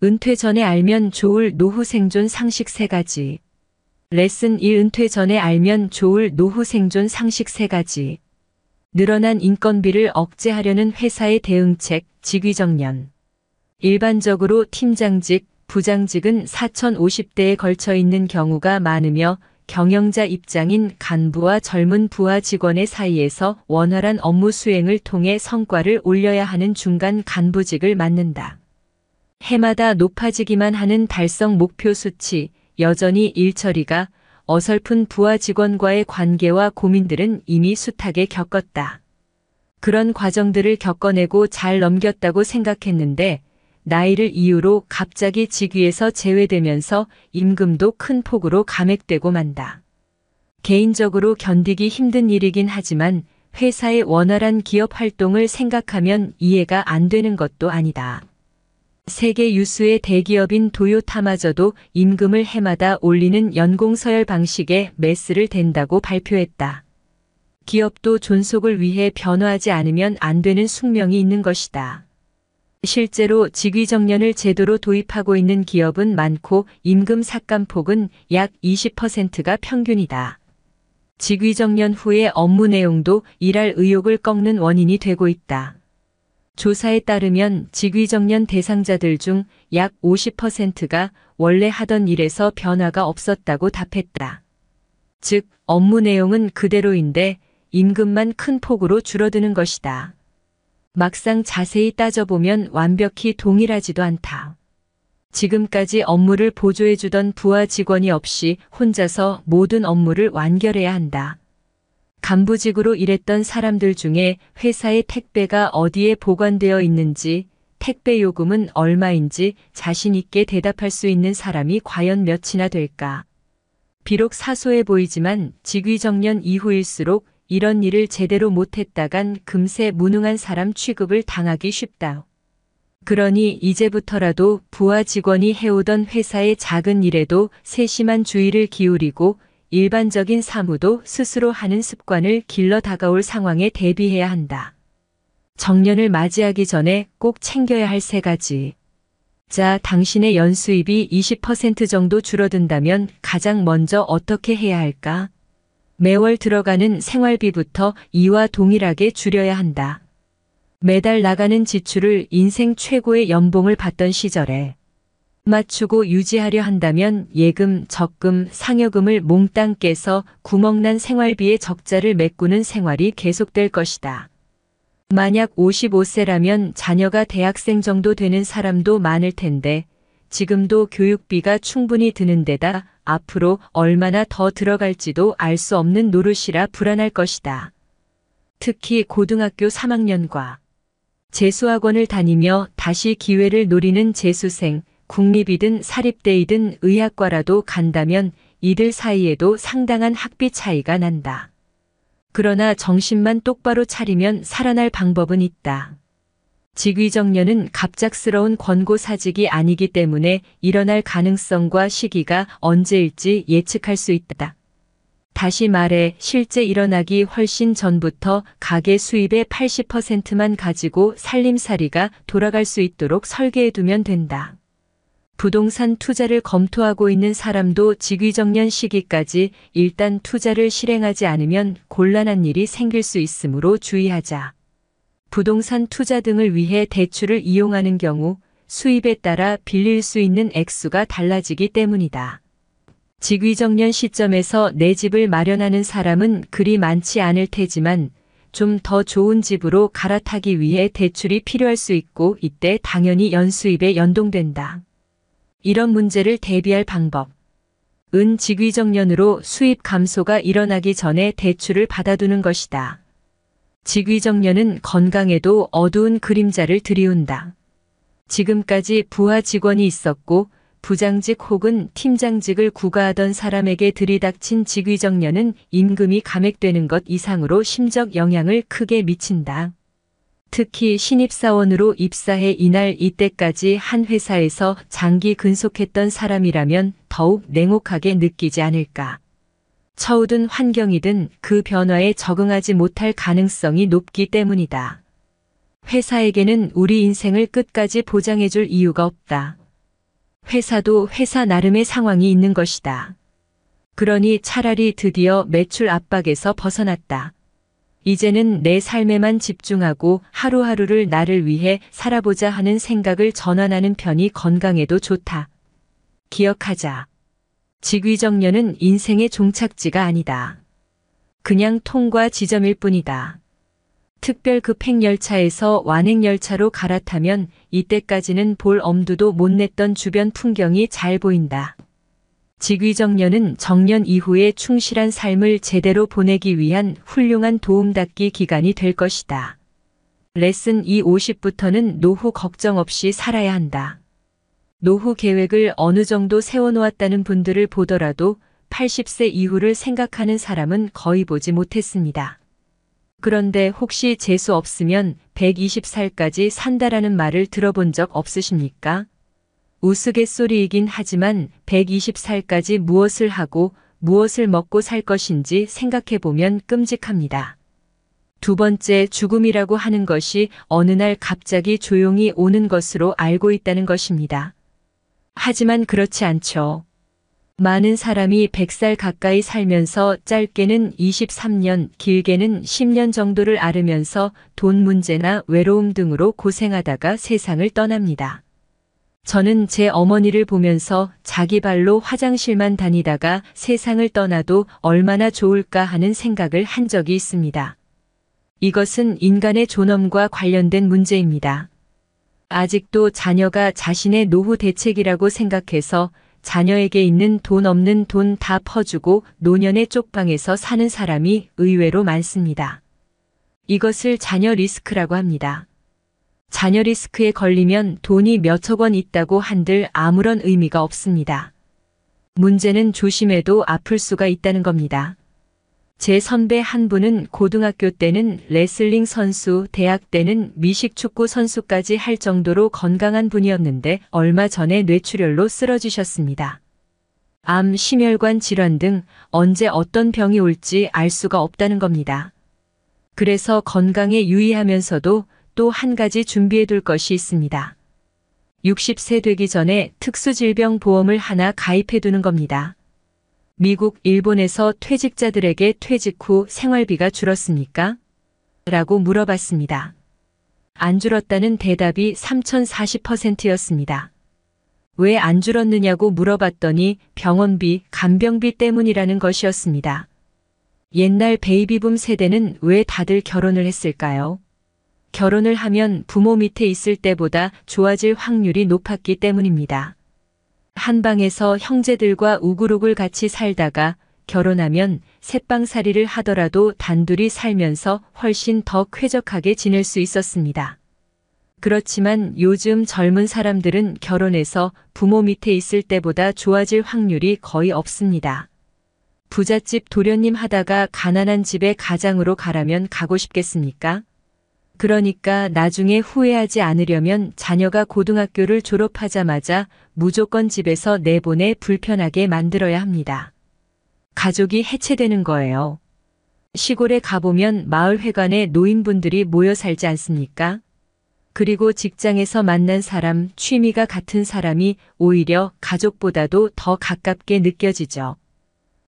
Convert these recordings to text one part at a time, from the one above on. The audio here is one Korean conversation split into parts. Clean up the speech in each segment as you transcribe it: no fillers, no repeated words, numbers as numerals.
은퇴 전에 알면 좋을 노후 생존 상식 3가지. 레슨 1. 은퇴 전에 알면 좋을 노후 생존 상식 3가지. 늘어난 인건비를 억제하려는 회사의 대응책, 직위정년. 일반적으로 팀장직, 부장직은 4050대에 걸쳐 있는 경우가 많으며 경영자 입장인 간부와 젊은 부하 직원의 사이에서 원활한 업무 수행을 통해 성과를 올려야 하는 중간 간부직을 맡는다. 해마다 높아지기만 하는 달성 목표 수치, 여전히 일처리가 어설픈 부하 직원과의 관계와 고민들은 이미 숱하게 겪었다. 그런 과정들을 겪어내고 잘 넘겼다고 생각했는데 나이를 이유로 갑자기 직위에서 제외되면서 임금도 큰 폭으로 감액되고 만다. 개인적으로 견디기 힘든 일이긴 하지만 회사의 원활한 기업 활동을 생각하면 이해가 안 되는 것도 아니다. 세계 유수의 대기업인 도요타마저도 임금을 해마다 올리는 연공 서열 방식의 매스를 댄다고 발표했다. 기업도 존속을 위해 변화하지 않으면 안 되는 숙명이 있는 것이다. 실제로 직위정년을 제도로 도입하고 있는 기업은 많고 임금 삭감폭은 약 20%가 평균이다. 직위정년 후의 업무 내용도 일할 의욕을 꺾는 원인이 되고 있다. 조사에 따르면 직위정년 대상자들 중 약 50%가 원래 하던 일에서 변화가 없었다고 답했다. 즉, 업무 내용은 그대로인데 임금만 큰 폭으로 줄어드는 것이다. 막상 자세히 따져보면 완벽히 동일하지도 않다. 지금까지 업무를 보조해주던 부하 직원이 없이 혼자서 모든 업무를 완결해야 한다. 간부직으로 일했던 사람들 중에 회사의 택배가 어디에 보관되어 있는지, 택배 요금은 얼마인지 자신 있게 대답할 수 있는 사람이 과연 몇이나 될까? 비록 사소해 보이지만 직위정년 이후일수록 이런 일을 제대로 못했다간 금세 무능한 사람 취급을 당하기 쉽다. 그러니 이제부터라도 부하 직원이 해오던 회사의 작은 일에도 세심한 주의를 기울이고 일반적인 사무도 스스로 하는 습관을 길러 다가올 상황에 대비해야 한다. 정년을 맞이하기 전에 꼭 챙겨야 할 3가지. 자, 당신의 연수입이 20% 정도 줄어든다면 가장 먼저 어떻게 해야 할까? 매월 들어가는 생활비부터 이와 동일하게 줄여야 한다. 매달 나가는 지출을 인생 최고의 연봉을 받던 시절에 맞추고 유지하려 한다면 예금, 적금, 상여금을 몽땅 깨서 구멍난 생활비의 적자를 메꾸는 생활이 계속될 것이다. 만약 55세라면 자녀가 대학생 정도 되는 사람도 많을 텐데 지금도 교육비가 충분히 드는 데다 앞으로 얼마나 더 들어갈지도 알 수 없는 노릇이라 불안할 것이다. 특히 고등학교 3학년과 재수학원을 다니며 다시 기회를 노리는 재수생, 국립이든 사립대이든 의학과라도 간다면 이들 사이에도 상당한 학비 차이가 난다. 그러나 정신만 똑바로 차리면 살아날 방법은 있다. 직위정년은 갑작스러운 권고사직이 아니기 때문에 일어날 가능성과 시기가 언제일지 예측할 수 있다. 다시 말해 실제 일어나기 훨씬 전부터 가계 수입의 80%만 가지고 살림살이가 돌아갈 수 있도록 설계해두면 된다. 부동산 투자를 검토하고 있는 사람도 직위정년 시기까지 일단 투자를 실행하지 않으면 곤란한 일이 생길 수 있으므로 주의하자. 부동산 투자 등을 위해 대출을 이용하는 경우 수입에 따라 빌릴 수 있는 액수가 달라지기 때문이다. 직위정년 시점에서 내 집을 마련하는 사람은 그리 많지 않을 테지만 좀 더 좋은 집으로 갈아타기 위해 대출이 필요할 수 있고 이때 당연히 연수입에 연동된다. 이런 문제를 대비할 방법. 은 직위정년으로 수입 감소가 일어나기 전에 대출을 받아두는 것이다. 직위정년은 건강에도 어두운 그림자를 들이운다. 지금까지 부하 직원이 있었고 부장직 혹은 팀장직을 구가하던 사람에게 들이닥친 직위정년은 임금이 감액되는 것 이상으로 심적 영향을 크게 미친다. 특히 신입사원으로 입사해 이날 이때까지 한 회사에서 장기 근속했던 사람이라면 더욱 냉혹하게 느끼지 않을까. 처우든 환경이든 그 변화에 적응하지 못할 가능성이 높기 때문이다. 회사에게는 우리 인생을 끝까지 보장해줄 이유가 없다. 회사도 회사 나름의 상황이 있는 것이다. 그러니 차라리 드디어 매출 압박에서 벗어났다. 이제는 내 삶에만 집중하고 하루하루를 나를 위해 살아보자 하는 생각을 전환하는 편이 건강에도 좋다. 기억하자. 직위정년은 인생의 종착지가 아니다. 그냥 통과 지점일 뿐이다. 특별 급행열차에서 완행열차로 갈아타면 이때까지는 볼 엄두도 못 냈던 주변 풍경이 잘 보인다. 직위정년은 정년 이후에 충실한 삶을 제대로 보내기 위한 훌륭한 도움닫기 기간이 될 것이다. 레슨 250부터는 노후 걱정 없이 살아야 한다. 노후 계획을 어느 정도 세워놓았다는 분들을 보더라도 80세 이후를 생각하는 사람은 거의 보지 못했습니다. 그런데 혹시 재수 없으면 120살까지 산다라는 말을 들어본 적 없으십니까? 우스갯소리이긴 하지만 120살까지 무엇을 하고 무엇을 먹고 살 것인지 생각해보면 끔찍합니다. 두 번째, 죽음이라고 하는 것이 어느 날 갑자기 조용히 오는 것으로 알고 있다는 것입니다. 하지만 그렇지 않죠. 많은 사람이 100살 가까이 살면서 짧게는 23년, 길게는 10년 정도를 앓으면서 돈 문제나 외로움 등으로 고생하다가 세상을 떠납니다. 저는 제 어머니를 보면서 자기 발로 화장실만 다니다가 세상을 떠나도 얼마나 좋을까 하는 생각을 한 적이 있습니다. 이것은 인간의 존엄과 관련된 문제입니다. 아직도 자녀가 자신의 노후 대책이라고 생각해서 자녀에게 있는 돈 없는 돈 다 퍼주고 노년의 쪽방에서 사는 사람이 의외로 많습니다. 이것을 자녀 리스크라고 합니다. 자녀 리스크에 걸리면 돈이 몇억 원 있다고 한들 아무런 의미가 없습니다. 문제는 조심해도 아플 수가 있다는 겁니다. 제 선배 한 분은 고등학교 때는 레슬링 선수, 대학 때는 미식축구 선수까지 할 정도로 건강한 분이었는데 얼마 전에 뇌출혈로 쓰러지셨습니다. 암, 심혈관 질환 등 언제 어떤 병이 올지 알 수가 없다는 겁니다. 그래서 건강에 유의하면서도 또 한 가지 준비해 둘 것이 있습니다. 60세 되기 전에 특수질병보험을 하나 가입해 두는 겁니다. 미국, 일본에서 퇴직자들에게 퇴직 후 생활비가 줄었습니까? 라고 물어봤습니다. 안 줄었다는 대답이 3040%였습니다. 왜 안 줄었느냐고 물어봤더니 병원비, 간병비 때문이라는 것이었습니다. 옛날 베이비붐 세대는 왜 다들 결혼을 했을까요? 결혼을 하면 부모 밑에 있을 때보다 좋아질 확률이 높았기 때문입니다. 한 방에서 형제들과 우글우글 같이 살다가 결혼하면 새빵살이를 하더라도 단둘이 살면서 훨씬 더 쾌적하게 지낼 수 있었습니다. 그렇지만 요즘 젊은 사람들은 결혼해서 부모 밑에 있을 때보다 좋아질 확률이 거의 없습니다. 부잣집 도련님 하다가 가난한 집에 가장으로 가라면 가고 싶겠습니까? 그러니까 나중에 후회하지 않으려면 자녀가 고등학교를 졸업하자마자 무조건 집에서 내보내 불편하게 만들어야 합니다. 가족이 해체되는 거예요. 시골에 가보면 마을회관에 노인분들이 모여 살지 않습니까? 그리고 직장에서 만난 사람, 취미가 같은 사람이 오히려 가족보다도 더 가깝게 느껴지죠.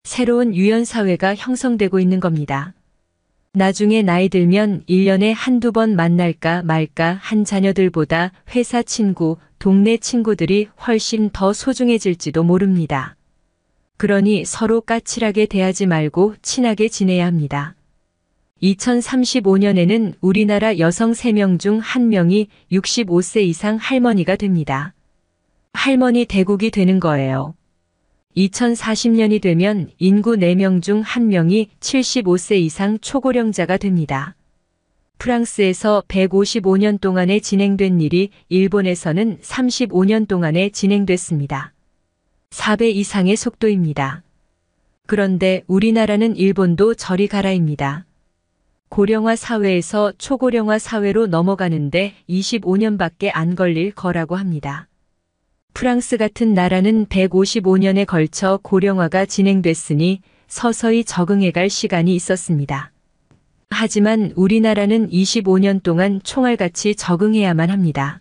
새로운 유연사회가 형성되고 있는 겁니다. 나중에 나이 들면 1년에 한두 번 만날까 말까 한 자녀들보다 회사 친구, 동네 친구들이 훨씬 더 소중해질지도 모릅니다. 그러니 서로 까칠하게 대하지 말고 친하게 지내야 합니다. 2035년에는 우리나라 여성 3명 중 1명이 65세 이상 할머니가 됩니다. 할머니 대국이 되는 거예요. 2040년이 되면 인구 4명 중 1명이 75세 이상 초고령자가 됩니다. 프랑스에서 155년 동안에 진행된 일이 일본에서는 35년 동안에 진행됐습니다. 4배 이상의 속도입니다. 그런데 우리나라는 일본도 저리 가라입니다. 고령화 사회에서 초고령화 사회로 넘어가는데 25년밖에 안 걸릴 거라고 합니다. 프랑스 같은 나라는 155년에 걸쳐 고령화가 진행됐으니 서서히 적응해갈 시간이 있었습니다. 하지만 우리나라는 25년 동안 총알같이 적응해야만 합니다.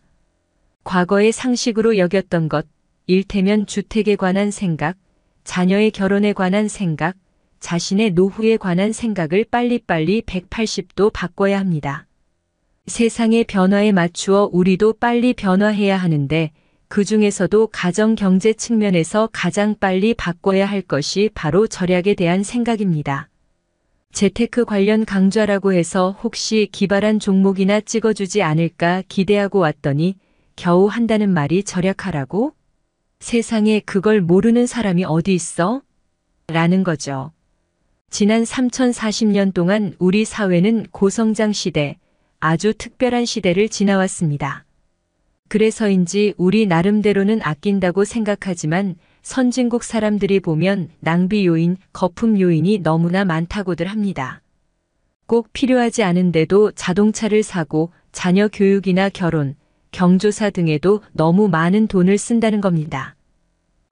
과거의 상식으로 여겼던 것, 일테면 주택에 관한 생각, 자녀의 결혼에 관한 생각, 자신의 노후에 관한 생각을 빨리빨리 180도 바꿔야 합니다. 세상의 변화에 맞추어 우리도 빨리 변화해야 하는데 그 중에서도 가정 경제 측면에서 가장 빨리 바꿔야 할 것이 바로 절약에 대한 생각입니다. 재테크 관련 강좌라고 해서 혹시 기발한 종목이나 찍어주지 않을까 기대하고 왔더니 겨우 한다는 말이 절약하라고? 세상에 그걸 모르는 사람이 어디 있어? 라는 거죠. 지난 3040년 동안 우리 사회는 고성장 시대, 아주 특별한 시대를 지나왔습니다. 그래서인지 우리 나름대로는 아낀다고 생각하지만 선진국 사람들이 보면 낭비 요인, 거품 요인이 너무나 많다고들 합니다. 꼭 필요하지 않은데도 자동차를 사고 자녀 교육이나 결혼, 경조사 등에도 너무 많은 돈을 쓴다는 겁니다.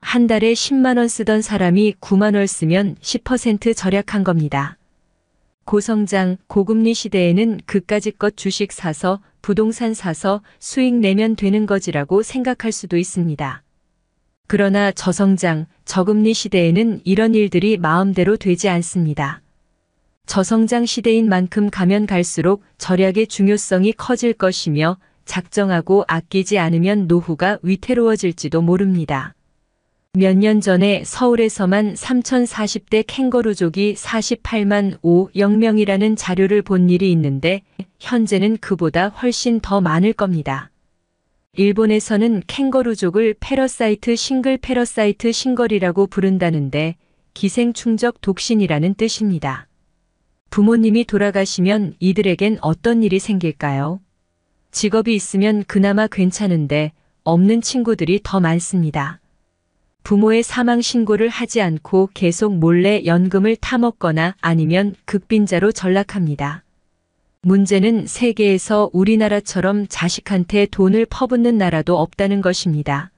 한 달에 10만 원 쓰던 사람이 9만 원 쓰면 10% 절약한 겁니다. 고성장, 고금리 시대에는 그까짓 주식 사서 부동산 사서 수익 내면 되는 거지라고 생각할 수도 있습니다. 그러나 저성장, 저금리 시대에는 이런 일들이 마음대로 되지 않습니다. 저성장 시대인 만큼 가면 갈수록 절약의 중요성이 커질 것이며 작정하고 아끼지 않으면 노후가 위태로워질지도 모릅니다. 몇 년 전에 서울에서만 3040대 캥거루족이 48만 50명이라는 자료를 본 일이 있는데 현재는 그보다 훨씬 더 많을 겁니다. 일본에서는 캥거루족을 패러사이트 싱걸이라고 부른다는데 기생충적 독신이라는 뜻입니다. 부모님이 돌아가시면 이들에겐 어떤 일이 생길까요? 직업이 있으면 그나마 괜찮은데 없는 친구들이 더 많습니다. 부모의 사망 신고를 하지 않고 계속 몰래 연금을 타먹거나 아니면 극빈자로 전락합니다. 문제는 세계에서 우리나라처럼 자식한테 돈을 퍼붓는 나라도 없다는 것입니다.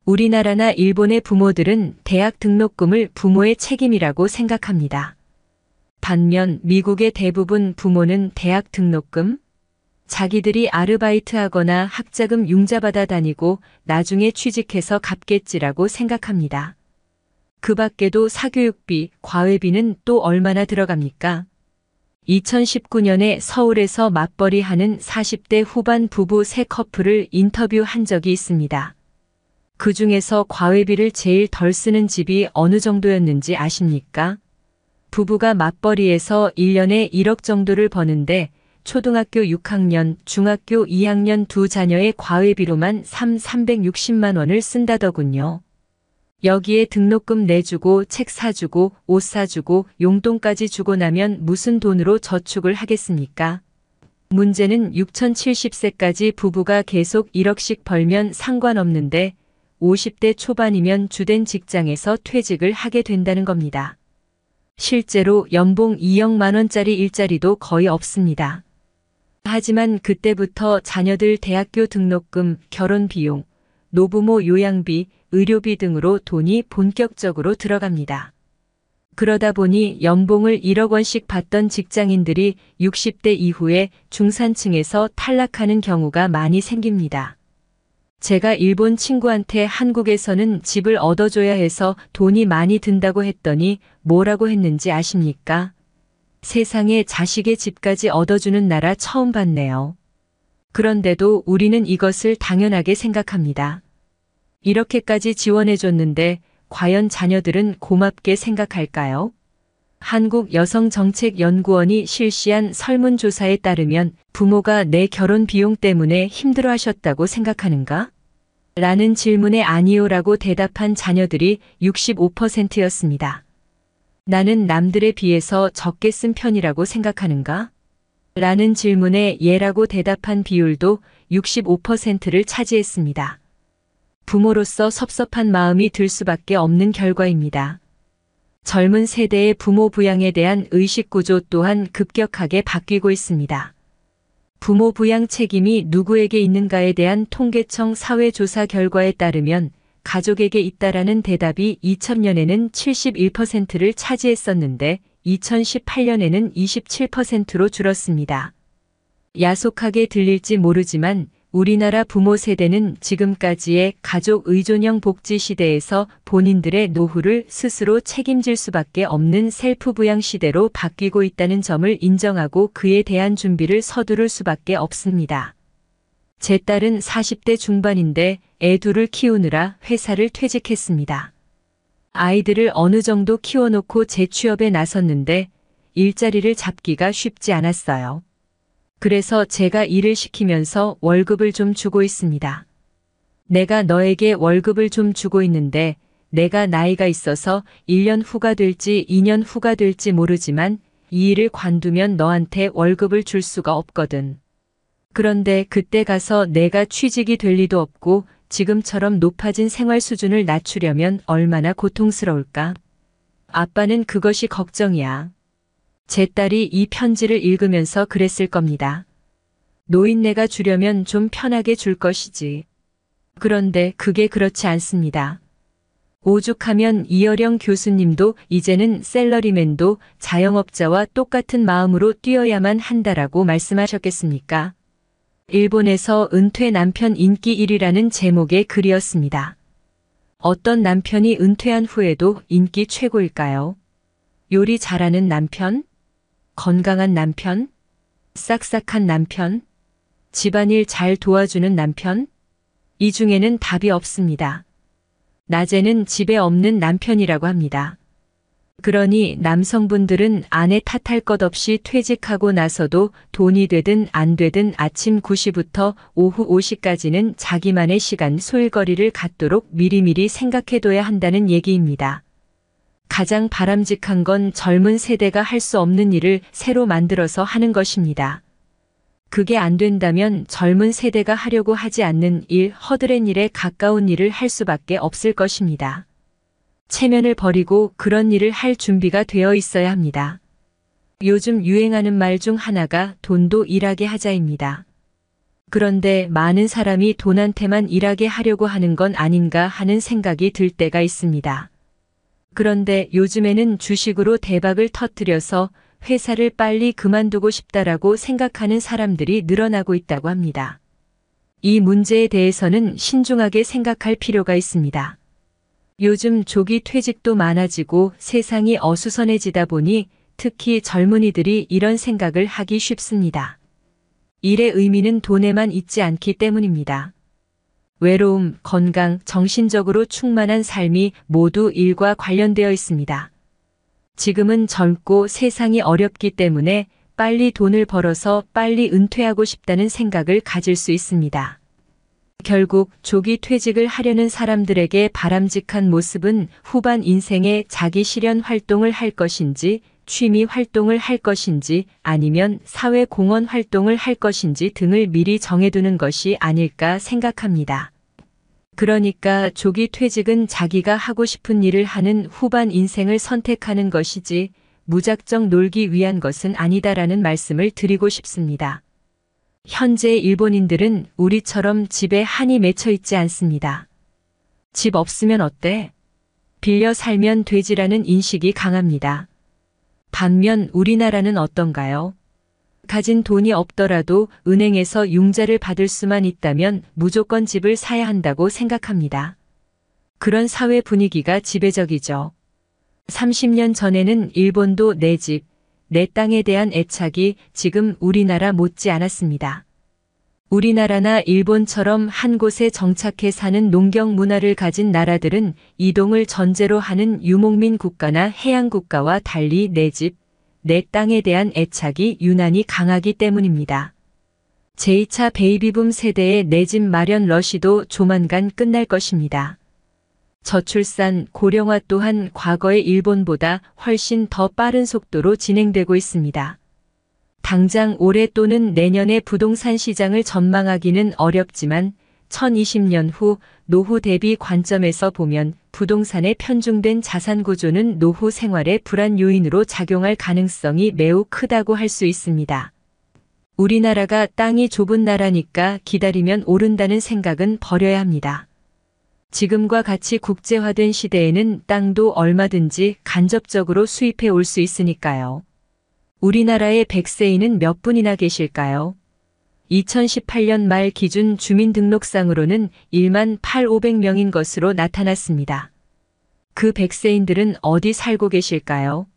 우리나라나 일본의 부모들은 대학 등록금을 부모의 책임이라고 생각합니다. 반면 미국의 대부분 부모는 대학 등록금, 자기들이 아르바이트하거나 학자금 융자받아 다니고 나중에 취직해서 갚겠지라고 생각합니다. 그 밖에도 사교육비, 과외비는 또 얼마나 들어갑니까? 2019년에 서울에서 맞벌이하는 40대 후반 부부 3커플을 인터뷰한 적이 있습니다. 그 중에서 과외비를 제일 덜 쓰는 집이 어느 정도였는지 아십니까? 부부가 맞벌이해서 1년에 1억 정도를 버는데 초등학교 6학년, 중학교 2학년 두 자녀의 과외비로만 360만 원을 쓴다더군요. 여기에 등록금 내주고 책 사주고 옷 사주고 용돈까지 주고 나면 무슨 돈으로 저축을 하겠습니까? 문제는 6070세까지 부부가 계속 1억씩 벌면 상관없는데 50대 초반이면 주된 직장에서 퇴직을 하게 된다는 겁니다. 실제로 연봉 2억만 원짜리 일자리도 거의 없습니다. 하지만 그때부터 자녀들 대학교 등록금, 결혼 비용, 노부모 요양비, 의료비 등으로 돈이 본격적으로 들어갑니다. 그러다 보니 연봉을 1억 원씩 받던 직장인들이 60대 이후에 중산층에서 탈락하는 경우가 많이 생깁니다. 제가 일본 친구한테 한국에서는 집을 얻어줘야 해서 돈이 많이 든다고 했더니 뭐라고 했는지 아십니까? 세상에 자식의 집까지 얻어주는 나라 처음 봤네요. 그런데도 우리는 이것을 당연하게 생각합니다. 이렇게까지 지원해줬는데 과연 자녀들은 고맙게 생각할까요? 한국여성정책연구원이 실시한 설문조사에 따르면 부모가 내 결혼 비용 때문에 힘들어하셨다고 생각하는가? 라는 질문에 아니요라고 대답한 자녀들이 65%였습니다. 나는 남들에 비해서 적게 쓴 편이라고 생각하는가? 라는 질문에 예라고 대답한 비율도 65%를 차지했습니다. 부모로서 섭섭한 마음이 들 수밖에 없는 결과입니다. 젊은 세대의 부모 부양에 대한 의식구조 또한 급격하게 바뀌고 있습니다. 부모 부양 책임이 누구에게 있는가에 대한 통계청 사회조사 결과에 따르면 가족에게 있다라는 대답이 2000년에는 71%를 차지했었는데 2018년에는 27%로 줄었습니다. 야속하게 들릴지 모르지만 우리나라 부모 세대는 지금까지의 가족 의존형 복지 시대에서 본인들의 노후를 스스로 책임질 수밖에 없는 셀프 부양 시대로 바뀌고 있다는 점을 인정하고 그에 대한 준비를 서두를 수밖에 없습니다. 제 딸은 40대 중반인데 애 둘을 키우느라 회사를 퇴직했습니다. 아이들을 어느 정도 키워놓고 재취업에 나섰는데 일자리를 잡기가 쉽지 않았어요. 그래서 제가 일을 시키면서 월급을 좀 주고 있습니다. 내가 너에게 월급을 좀 주고 있는데 내가 나이가 있어서 1년 후가 될지 2년 후가 될지 모르지만 이 일을 관두면 너한테 월급을 줄 수가 없거든. 그런데 그때 가서 내가 취직이 될 리도 없고 지금처럼 높아진 생활 수준을 낮추려면 얼마나 고통스러울까? 아빠는 그것이 걱정이야. 제 딸이 이 편지를 읽으면서 그랬을 겁니다. 노인네가 주려면 좀 편하게 줄 것이지. 그런데 그게 그렇지 않습니다. 오죽하면 이어령 교수님도 이제는 셀러리맨도 자영업자와 똑같은 마음으로 뛰어야만 한다라고 말씀하셨겠습니까? 일본에서 은퇴 남편 인기 1위라는 제목의 글이었습니다. 어떤 남편이 은퇴한 후에도 인기 최고일까요? 요리 잘하는 남편? 건강한 남편? 싹싹한 남편? 집안일 잘 도와주는 남편? 이 중에는 답이 없습니다. 낮에는 집에 없는 남편이라고 합니다. 그러니 남성분들은 아내 탓할 것 없이 퇴직하고 나서도 돈이 되든 안 되든 아침 9시부터 오후 5시까지는 자기만의 시간 소일거리를 갖도록 미리미리 생각해둬야 한다는 얘기입니다. 가장 바람직한 건 젊은 세대가 할 수 없는 일을 새로 만들어서 하는 것입니다. 그게 안 된다면 젊은 세대가 하려고 하지 않는 일, 허드렛 일에 가까운 일을 할 수밖에 없을 것입니다. 체면을 버리고 그런 일을 할 준비가 되어 있어야 합니다. 요즘 유행하는 말 중 하나가 돈도 일하게 하자입니다. 그런데 많은 사람이 돈한테만 일하게 하려고 하는 건 아닌가 하는 생각이 들 때가 있습니다. 그런데 요즘에는 주식으로 대박을 터뜨려서 회사를 빨리 그만두고 싶다라고 생각하는 사람들이 늘어나고 있다고 합니다. 이 문제에 대해서는 신중하게 생각할 필요가 있습니다. 요즘 조기 퇴직도 많아지고 세상이 어수선해지다 보니 특히 젊은이들이 이런 생각을 하기 쉽습니다. 일의 의미는 돈에만 있지 않기 때문입니다. 외로움, 건강, 정신적으로 충만한 삶이 모두 일과 관련되어 있습니다. 지금은 젊고 세상이 어렵기 때문에 빨리 돈을 벌어서 빨리 은퇴하고 싶다는 생각을 가질 수 있습니다. 결국 조기 퇴직을 하려는 사람들에게 바람직한 모습은 후반 인생에 자기 실현 활동을 할 것인지, 취미 활동을 할 것인지, 아니면 사회 공헌 활동을 할 것인지 등을 미리 정해두는 것이 아닐까 생각합니다. 그러니까 조기 퇴직은 자기가 하고 싶은 일을 하는 후반 인생을 선택하는 것이지 무작정 놀기 위한 것은 아니다라는 말씀을 드리고 싶습니다. 현재 일본인들은 우리처럼 집에 한이 맺혀 있지 않습니다. 집 없으면 어때? 빌려 살면 되지라는 인식이 강합니다. 반면 우리나라는 어떤가요? 가진 돈이 없더라도 은행에서 융자를 받을 수만 있다면 무조건 집을 사야 한다고 생각합니다. 그런 사회 분위기가 지배적이죠. 30년 전에는 일본도 내 집, 내 땅에 대한 애착이 지금 우리나라 못지 않았습니다. 우리나라나 일본처럼 한 곳에 정착해 사는 농경 문화를 가진 나라들은 이동을 전제로 하는 유목민 국가나 해양 국가와 달리 내 집, 내 땅에 대한 애착이 유난히 강하기 때문입니다. 제2차 베이비붐 세대의 내 집 마련 러시도 조만간 끝날 것입니다. 저출산, 고령화 또한 과거의 일본보다 훨씬 더 빠른 속도로 진행되고 있습니다. 당장 올해 또는 내년의 부동산 시장을 전망하기는 어렵지만 2020년 후 노후 대비 관점에서 보면 부동산의 편중된 자산 구조는 노후 생활의 불안 요인으로 작용할 가능성이 매우 크다고 할 수 있습니다. 우리나라가 땅이 좁은 나라니까 기다리면 오른다는 생각은 버려야 합니다. 지금과 같이 국제화된 시대에는 땅도 얼마든지 간접적으로 수입해 올 수 있으니까요. 우리나라의 100세인은 몇 분이나 계실까요? 2018년 말 기준 주민등록상으로는 1만 8,500명인 것으로 나타났습니다. 그 백세인들은 어디 살고 계실까요?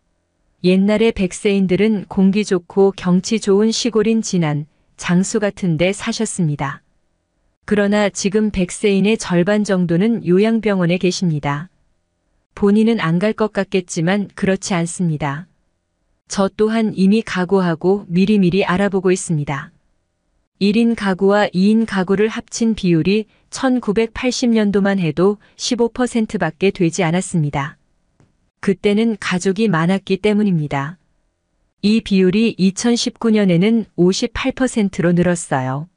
옛날의 백세인들은 공기 좋고 경치 좋은 시골인 진안, 장수 같은 데 사셨습니다. 그러나 지금 백세인의 절반 정도는 요양병원에 계십니다. 본인은 안 갈 것 같겠지만 그렇지 않습니다. 저 또한 이미 각오하고 미리미리 알아보고 있습니다. 1인 가구와 2인 가구를 합친 비율이 1980년도만 해도 15%밖에 되지 않았습니다. 그때는 가족이 많았기 때문입니다. 이 비율이 2019년에는 58%로 늘었어요.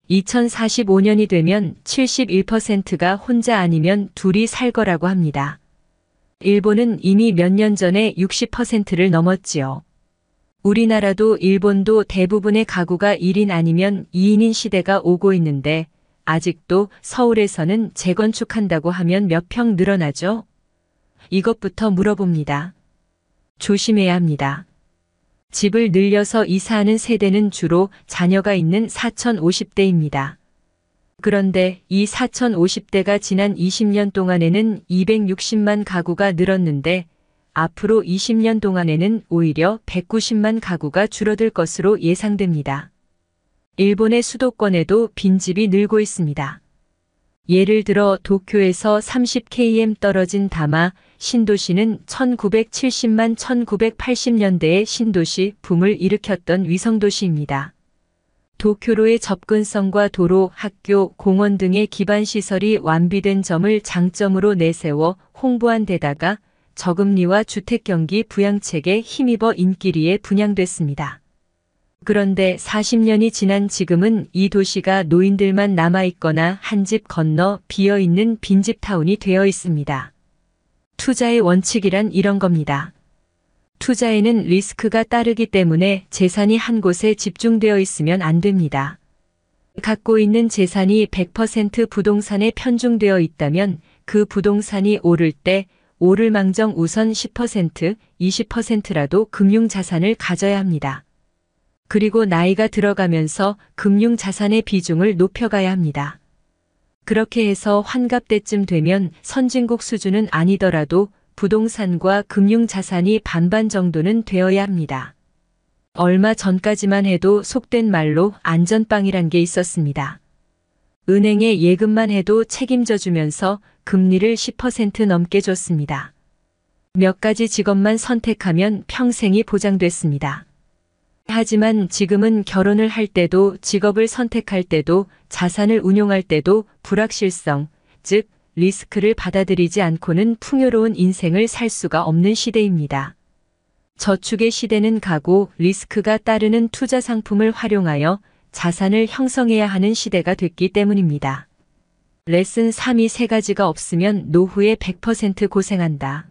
2045년이 되면 71%가 혼자 아니면 둘이 살 거라고 합니다. 일본은 이미 몇 년 전에 60%를 넘었지요. 우리나라도 일본도 대부분의 가구가 1인 아니면 2인인 시대가 오고 있는데 아직도 서울에서는 재건축한다고 하면 몇 평 늘어나죠? 이것부터 물어봅니다. 조심해야 합니다. 집을 늘려서 이사하는 세대는 주로 자녀가 있는 4050대입니다. 그런데 이 4050대가 지난 20년 동안에는 260만 가구가 늘었는데 앞으로 20년 동안에는 오히려 190만 가구가 줄어들 것으로 예상됩니다. 일본의 수도권에도 빈집이 늘고 있습니다. 예를 들어 도쿄에서 30km 떨어진 다마, 신도시는 1970만 1980년대에 신도시 붐을 일으켰던 위성도시입니다. 도쿄로의 접근성과 도로, 학교, 공원 등의 기반시설이 완비된 점을 장점으로 내세워 홍보한 데다가 저금리와 주택경기 부양책에 힘입어 인기리에 분양됐습니다. 그런데 40년이 지난 지금은 이 도시가 노인들만 남아있거나 한 집 건너 비어있는 빈집타운이 되어 있습니다. 투자의 원칙이란 이런 겁니다. 투자에는 리스크가 따르기 때문에 재산이 한 곳에 집중되어 있으면 안 됩니다. 갖고 있는 재산이 100% 부동산에 편중되어 있다면 그 부동산이 오를 때 오를 망정 우선 10%, 20%라도 금융자산을 가져야 합니다. 그리고 나이가 들어가면서 금융자산의 비중을 높여가야 합니다. 그렇게 해서 환갑 때쯤 되면 선진국 수준은 아니더라도 부동산과 금융자산이 반반 정도는 되어야 합니다. 얼마 전까지만 해도 속된 말로 안전빵이란 게 있었습니다. 은행에 예금만 해도 책임져 주면서 금리를 10% 넘게 줬습니다. 몇 가지 직업만 선택하면 평생이 보장됐습니다. 하지만 지금은 결혼을 할 때도 직업을 선택할 때도 자산을 운용할 때도 불확실성, 즉 리스크를 받아들이지 않고는 풍요로운 인생을 살 수가 없는 시대입니다. 저축의 시대는 가고 리스크가 따르는 투자 상품을 활용하여 자산을 형성해야 하는 시대가 됐기 때문입니다. 레슨 3이 세 가지가 없으면 노후에 100% 고생한다.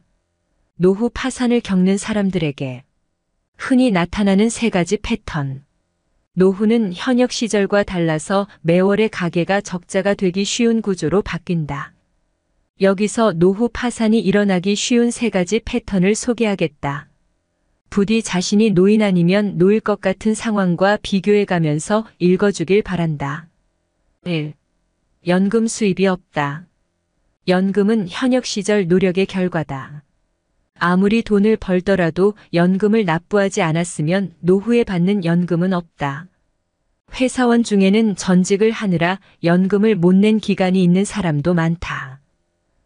노후 파산을 겪는 사람들에게 흔히 나타나는 세 가지 패턴. 노후는 현역 시절과 달라서 매월의 가계가 적자가 되기 쉬운 구조로 바뀐다. 여기서 노후 파산이 일어나기 쉬운 세 가지 패턴을 소개하겠다. 부디 자신이 노인 아니면 노일 것 같은 상황과 비교해 가면서 읽어주길 바란다. 1. 연금 수입이 없다. 연금은 현역 시절 노력의 결과다. 아무리 돈을 벌더라도 연금을 납부하지 않았으면 노후에 받는 연금은 없다. 회사원 중에는 전직을 하느라 연금을 못 낸 기간이 있는 사람도 많다.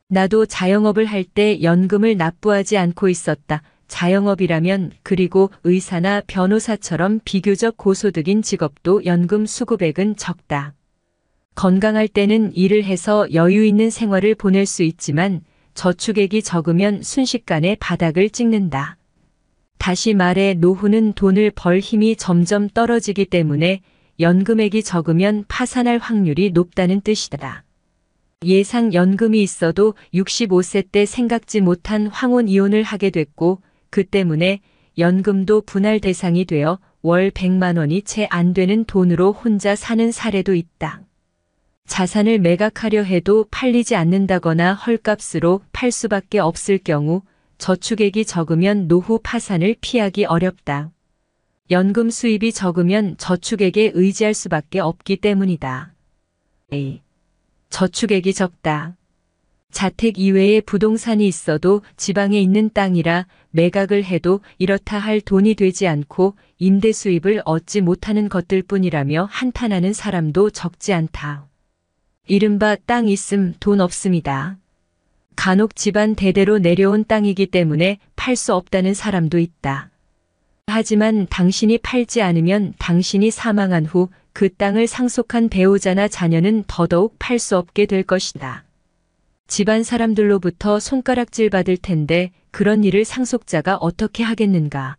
나도 자영업을 할 때 연금을 납부하지 않고 있었다. 자영업이라면 그리고 의사나 변호사처럼 비교적 고소득인 직업도 연금 수급액은 적다. 건강할 때는 일을 해서 여유 있는 생활을 보낼 수 있지만 저축액이 적으면 순식간에 바닥을 찍는다. 다시 말해 노후는 돈을 벌 힘이 점점 떨어지기 때문에 연금액이 적으면 파산할 확률이 높다는 뜻이다. 예상 연금이 있어도 65세 때 생각지 못한 황혼 이혼을 하게 됐고 그 때문에 연금도 분할 대상이 되어 월 100만 원이 채 안 되는 돈으로 혼자 사는 사례도 있다. 자산을 매각하려 해도 팔리지 않는다거나 헐값으로 팔 수밖에 없을 경우 저축액이 적으면 노후 파산을 피하기 어렵다. 연금 수입이 적으면 저축액에 의지할 수밖에 없기 때문이다. A. 저축액이 적다. 자택 이외에 부동산이 있어도 지방에 있는 땅이라 매각을 해도 이렇다 할 돈이 되지 않고 임대 수입을 얻지 못하는 것들 뿐이라며 한탄하는 사람도 적지 않다. 이른바 땅 있음 돈 없음이다. 간혹 집안 대대로 내려온 땅이기 때문에 팔 수 없다는 사람도 있다. 하지만 당신이 팔지 않으면 당신이 사망한 후 그 땅을 상속한 배우자나 자녀는 더더욱 팔 수 없게 될 것이다. 집안 사람들로부터 손가락질 받을 텐데 그런 일을 상속자가 어떻게 하겠는가.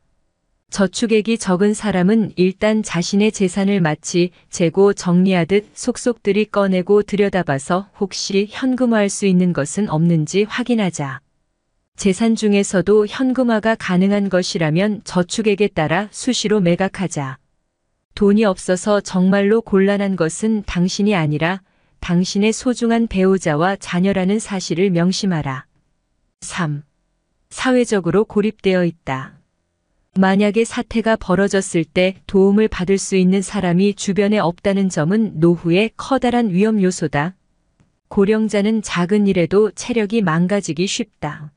저축액이 적은 사람은 일단 자신의 재산을 마치 재고 정리하듯 속속들이 꺼내고 들여다봐서 혹시 현금화할 수 있는 것은 없는지 확인하자. 재산 중에서도 현금화가 가능한 것이라면 저축액에 따라 수시로 매각하자. 돈이 없어서 정말로 곤란한 것은 당신이 아니라 당신의 소중한 배우자와 자녀라는 사실을 명심하라. 3. 사회적으로 고립되어 있다. 만약에 사태가 벌어졌을 때 도움을 받을 수 있는 사람이 주변에 없다는 점은 노후의 커다란 위험 요소다. 고령자는 작은 일에도 체력이 망가지기 쉽다.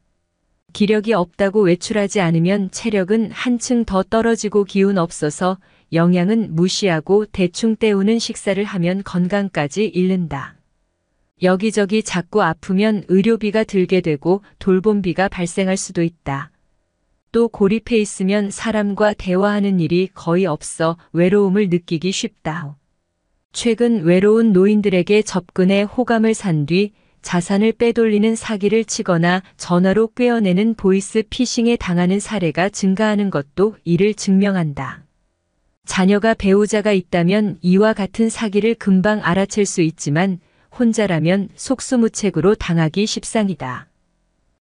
기력이 없다고 외출하지 않으면 체력은 한층 더 떨어지고 기운 없어서 영양은 무시하고 대충 때우는 식사를 하면 건강까지 잃는다. 여기저기 자꾸 아프면 의료비가 들게 되고 돌봄비가 발생할 수도 있다. 또 고립해 있으면 사람과 대화하는 일이 거의 없어 외로움을 느끼기 쉽다. 최근 외로운 노인들에게 접근해 호감을 산 뒤 자산을 빼돌리는 사기를 치거나 전화로 꿰어내는 보이스 피싱에 당하는 사례가 증가하는 것도 이를 증명한다. 자녀가 배우자가 있다면 이와 같은 사기를 금방 알아챌 수 있지만 혼자라면 속수무책으로 당하기 십상이다.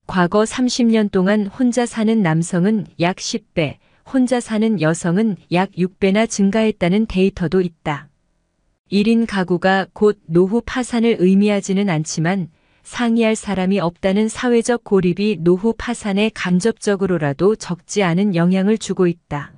과거 30년 동안 혼자 사는 남성은 약 10배, 혼자 사는 여성은 약 6배나 증가했다는 데이터도 있다. 1인 가구가 곧 노후 파산을 의미하지는 않지만 상의할 사람이 없다는 사회적 고립이 노후 파산에 간접적으로라도 적지 않은 영향을 주고 있다.